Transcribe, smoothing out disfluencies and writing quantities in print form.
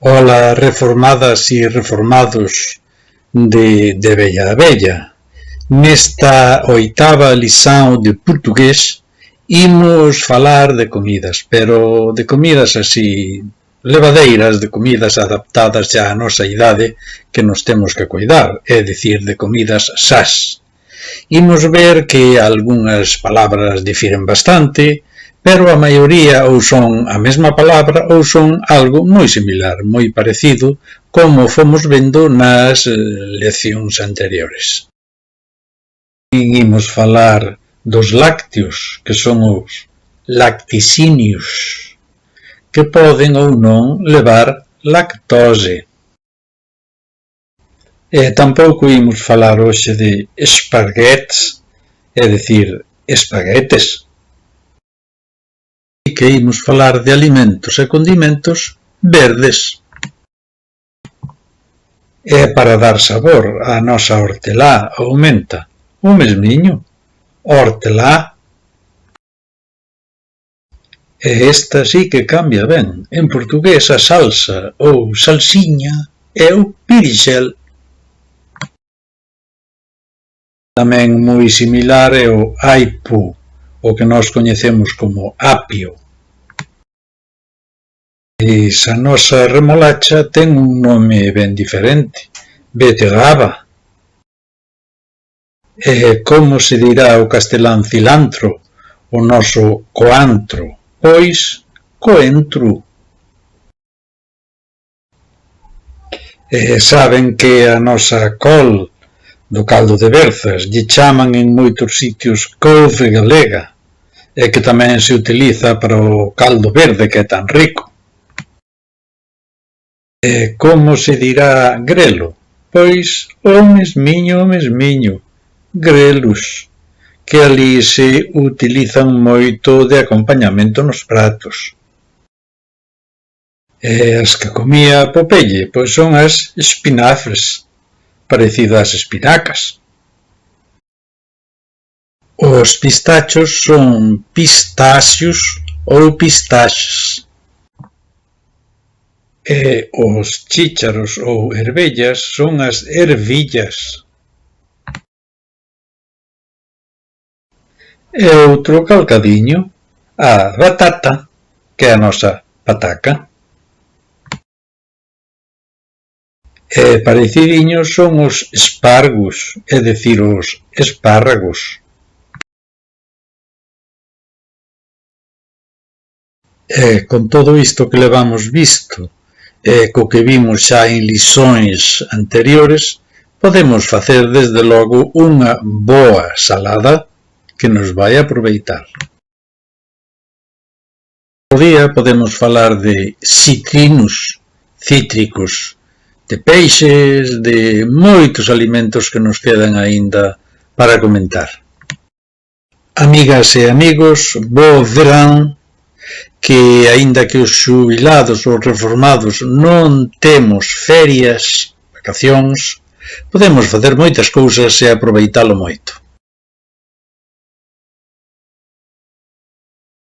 Ola, reformadas e reformados de Bella a Bella. Nesta oitava lição de portugués imos falar de comidas, pero de comidas así levadeiras, de comidas adaptadas xa á nosa idade que nos temos que cuidar, é dicir, de comidas sás. Imos ver que algunhas palabras difiren bastante, pero a maioría ou son a mesma palabra ou son algo moi similar, moi parecido, como fomos vendo nas leccións anteriores. Imos falar dos lácteos, que son os lacticínios, que poden ou non levar lactose. Tampouco imos falar hoxe de esparguetes, é dicir, espaguetes. E que imos falar de alimentos e condimentos verdes. É para dar sabor á nosa hortelá ou menta, o mesmiño, hortelá. E esta sí que cambia ben. En portugués a salsa ou salsiña é o pirixel. Tamén moi similar é o aipo, o que nós coñecemos como apio. E a nosa remolacha ten un nome ben diferente, beterraba. E como se dirá o castelán cilantro, o noso coantro, pois coentro. E saben que a nosa col do caldo de berzas lle chaman en moitos sitios couve galega, e que tamén se utiliza para o caldo verde que é tan rico. E como se dirá grelo? Pois o mesmiño, grelos, que ali se utilizan moito de acompañamento nos pratos. E as que comía Popeye, pois son as espinafres, parecidas ás espinacas. Os pistachos son pistacios ou pistaches. E os chícharos ou ervellas son as ervillas. E outro calcadiño, a batata, que é a nosa pataca. E parecidiños son os espargos, é dicir, os espárragos. E con todo isto que levamos visto, e co que vimos xa en lições anteriores, podemos facer desde logo unha boa salada que nos vai aproveitar. O día podemos falar de citrinos, cítricos, de peixes, de moitos alimentos que nos quedan aínda para comentar. Amigas e amigos, bo verán, que aínda que os xubilados ou reformados non temos ferias, vacacións, podemos facer moitas cousas e aproveitalo moito.